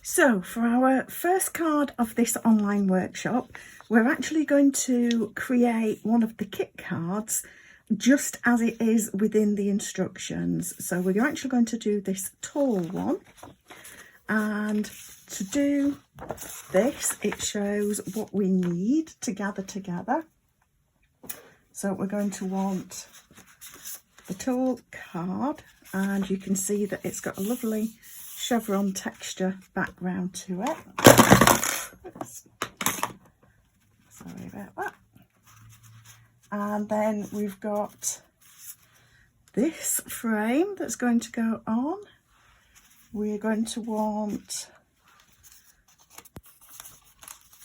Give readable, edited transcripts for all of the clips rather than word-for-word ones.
So for our first card of this online workshop, we're actually going to create one of the kit cards just as it is within the instructions. So we're actually going to do this tall one, and to do this it shows what we need to gather together. So we're going to want the tall card, and you can see that it's got a lovely chevron texture background to it. Sorry about that. And then we've got this frame that's going to go on. We're going to want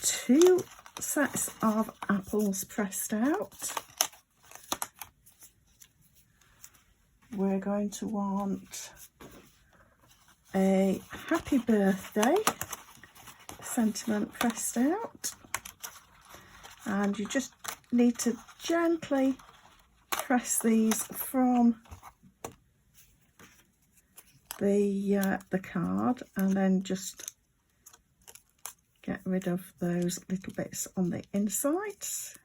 2 sets of apples pressed out. We're going to want a happy birthday sentiment pressed out, and you just need to gently press these from the card, and then just get rid of those little bits on the insides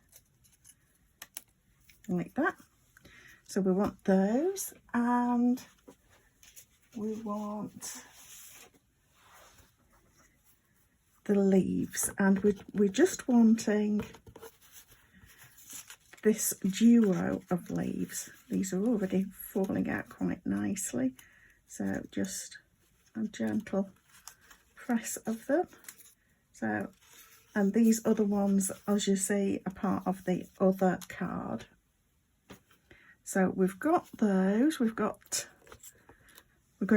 like that. So we want those, and we want the leaves, and we're just wanting this duo of leaves. These are already falling out quite nicely, so just a gentle press of them. So, and these other ones, as you see, are part of the other card. So we've got those, we're going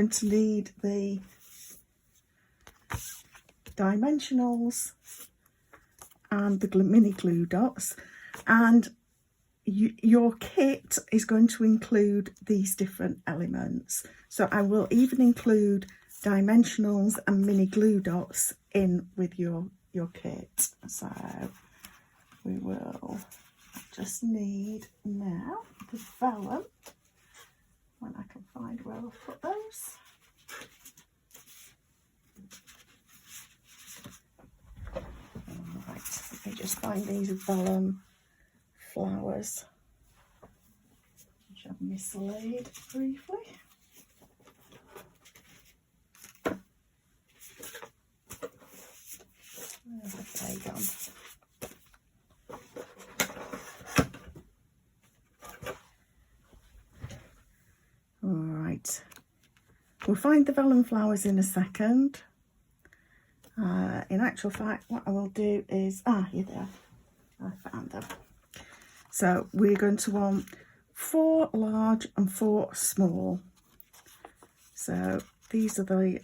to need the dimensionals and the mini glue dots, and your kit is going to include these different elements. So I will even include dimensionals and mini glue dots in with your kit. So we will just need now the vellum, when I can find where I've put those. Right, let me just find these vellum flowers, which I've mislaid briefly. Where's the clay gone? Alright, we'll find the vellum flowers in a second. In actual fact, what I will do is, here they are, I found them. So we're going to want 4 large and 4 small. So these are the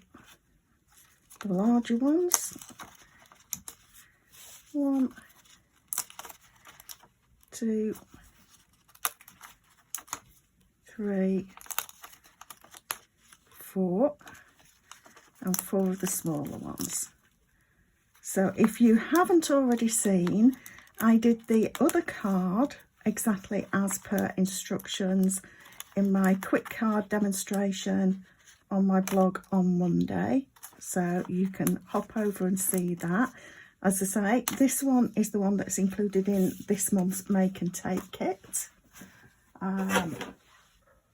larger ones. 1, 2, 3, 4, and 4 of the smaller ones. So if you haven't already seen, I did the other card exactly as per instructions in my quick card demonstration on my blog on Monday. So you can hop over and see that. As I say, this one is the one that's included in this month's Make and Take kit.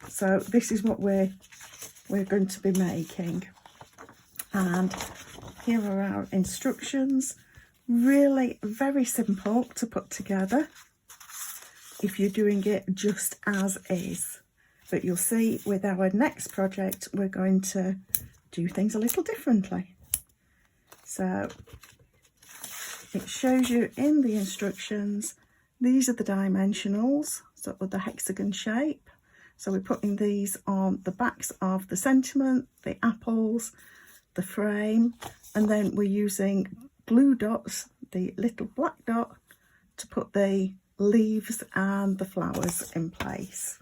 So this is what we're going to be making. And here are our instructions. Really very simple to put together if you're doing it just as is. But you'll see with our next project, we're going to do things a little differently. So it shows you in the instructions, these are the dimensionals, so with the hexagon shape. So we're putting these on the backs of the sentiment, the apples, the frame, and then we're using glue dots, the little black dot, to put the leaves and the flowers in place.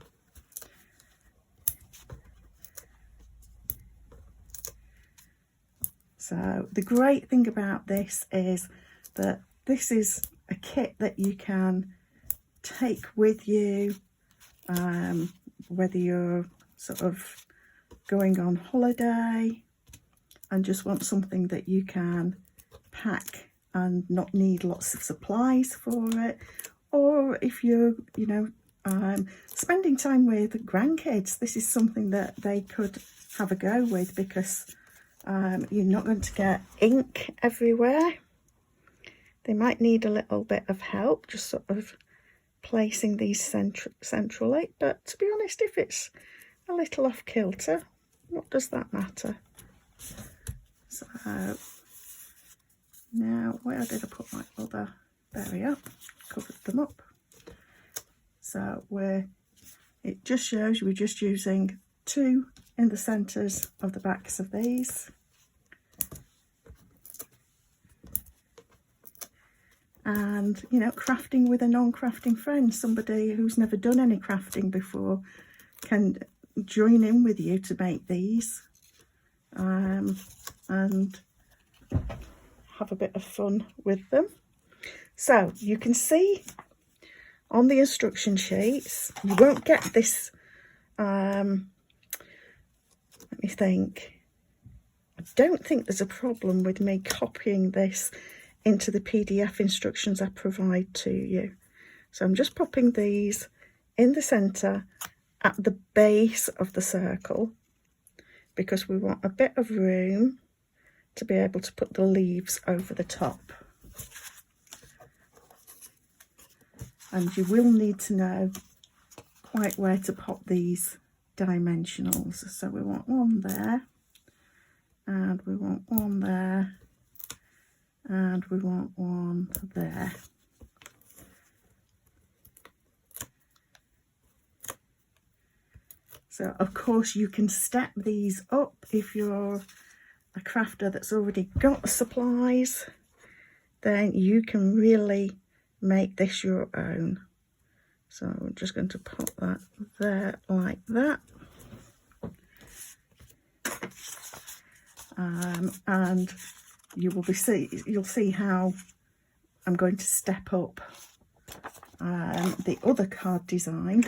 So the great thing about this is that this is a kit that you can take with you, whether you're sort of going on holiday, and just want something that you can pack and not need lots of supplies for it, or if you're, you know, spending time with grandkids, this is something that they could have a go with, because you're not going to get ink everywhere. They might need a little bit of help just sort of placing these centrally, but to be honest, if it's a little off kilter, what does that matter? So now, where did I put my other? There we are, covered them up. So it just shows we're just using 2 in the centres of the backs of these. And, you know, crafting with a non-crafting friend, somebody who's never done any crafting before, can join in with you to make these and have a bit of fun with them. So you can see on the instruction sheets, you won't get this, let me think, I don't think there's a problem with me copying this into the PDF instructions I provide to you. So I'm just popping these in the centre at the base of the circle, because we want a bit of room to be able to put the leaves over the top. And you will need to know quite where to pop these dimensionals. So we want one there, and we want one there, and we want one there. So of course you can step these up if you're a crafter that's already got supplies, then you can really make this your own. So I'm just going to pop that there like that. And you'll see how I'm going to step up the other card design.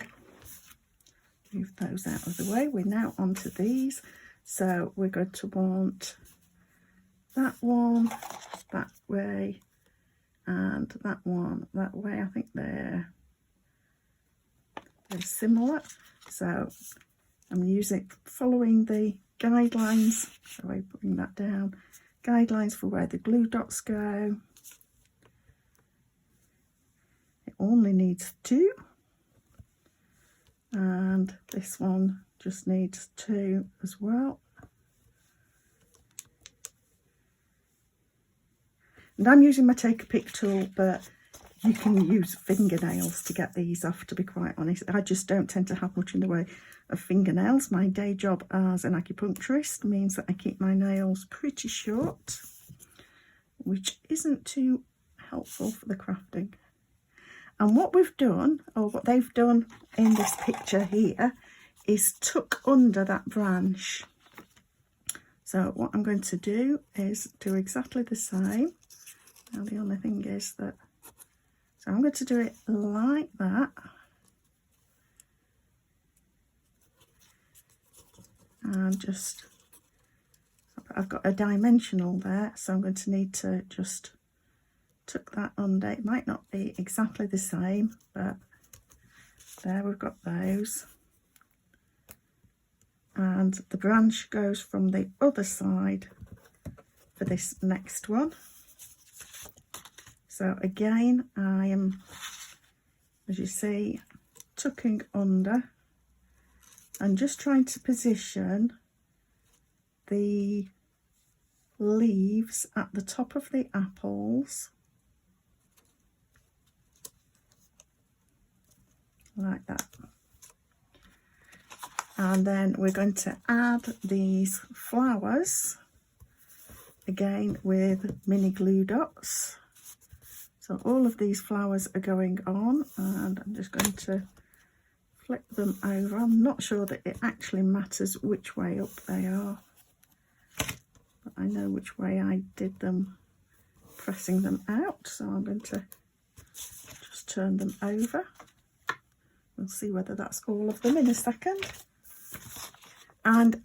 Move those out of the way. We're now onto these. So we're going to want that one that way and that one that way. I think they're similar. So I'm following the guidelines. So I bring that down. Guidelines for where the glue dots go. It only needs 2. And this one just needs 2 as well. And I'm using my take a pick tool, but you can use fingernails to get these off, to be quite honest. I just don't tend to have much in the way of fingernails. My day job as an acupuncturist means that I keep my nails pretty short, which isn't too helpful for the crafting. And what we've done, or what they've done in this picture here, is tuck under that branch. So what I'm going to do is do exactly the same. Now the only thing is that, so I'm going to do it like that. And just, I've got a dimensional there, so I'm going to need to just tuck that under. It might not be exactly the same, but there we've got those. And the branch goes from the other side for this next one. So again, I am, as you see, tucking under and just trying to position the leaves at the top of the apples like that. And then we're going to add these flowers again with mini glue dots. So all of these flowers are going on, and I'm just going to flip them over. I'm not sure that it actually matters which way up they are, but I know which way I did them pressing them out. So I'm going to just turn them over. We'll see whether that's all of them in a second. And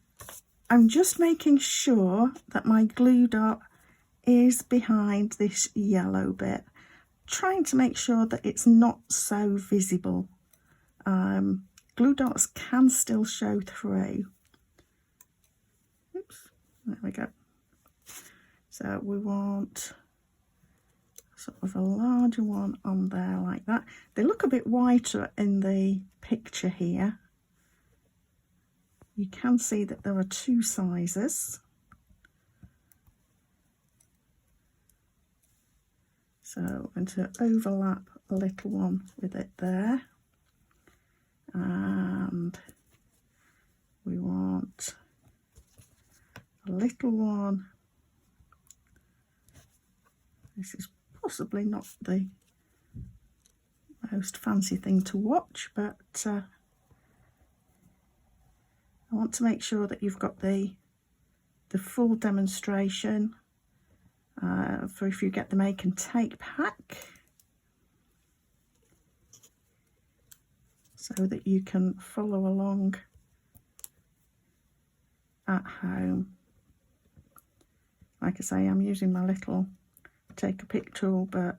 I'm just making sure that my glue dot is behind this yellow bit, trying to make sure that it's not so visible. Glue dots can still show through. Oops, there we go. So we want sort of a larger one on there like that. They look a bit whiter in the picture here. You can see that there are two sizes. So I'm going to overlap a little one with it there. And we want a little one. This is possibly not the most fancy thing to watch, but I want to make sure that you've got the full demonstration for if you get the make and take pack, so that you can follow along at home. Like I say, I'm using my little take a pick tool, but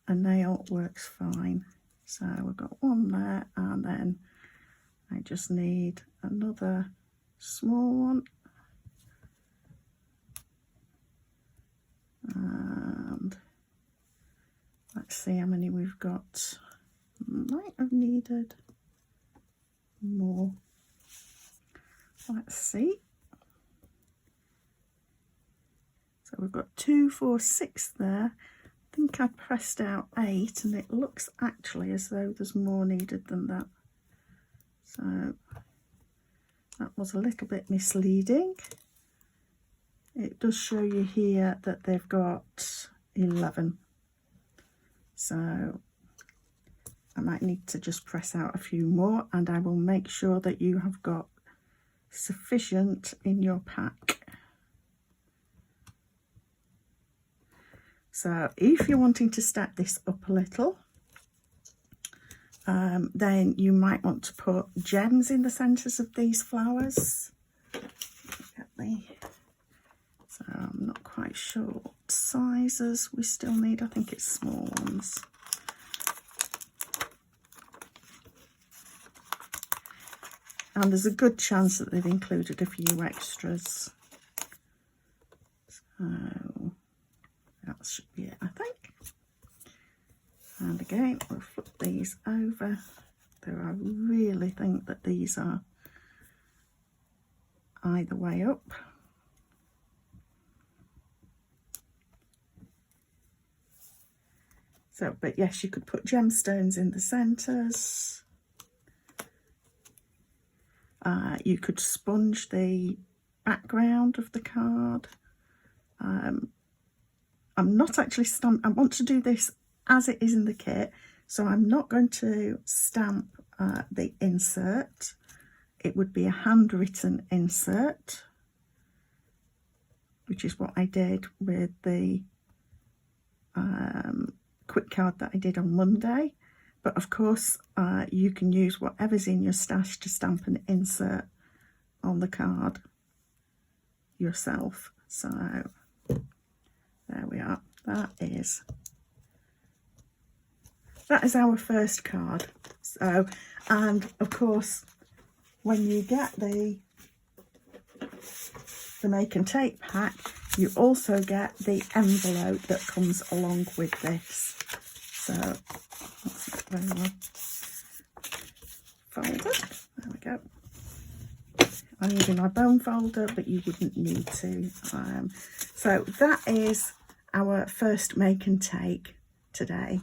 a nail works fine. So we've got one there, and then I just need another small one. And let's see how many we've got. Might have needed more. Let's see. So we've got 2, 4, 6 there. I think I pressed out 8, and it looks actually as though there's more needed than that. So that was a little bit misleading. It does show you here that they've got 11. So I might need to just press out a few more, and I will make sure that you have got sufficient in your pack. So if you're wanting to stack this up a little, then you might want to put gems in the centres of these flowers. So I'm not quite sure what sizes we still need. I think it's small ones. And there's a good chance that they've included a few extras. So that should be it, I think. And again, we'll flip these over. Though I really think that these are either way up. So, but yes, you could put gemstones in the centres. You could sponge the background of the card. I'm not actually I want to do this as it is in the kit, so I'm not going to stamp the insert. It would be a handwritten insert, which is what I did with the quick card that I did on Monday. But of course, you can use whatever's in your stash to stamp an insert on the card yourself. So there we are. That is our first card. So, and of course, when you get the make and take pack, you also get the envelope that comes along with this. So that's not very well folded. There we go. I'm using my bone folder, but you wouldn't need to. So that is our first make and take today.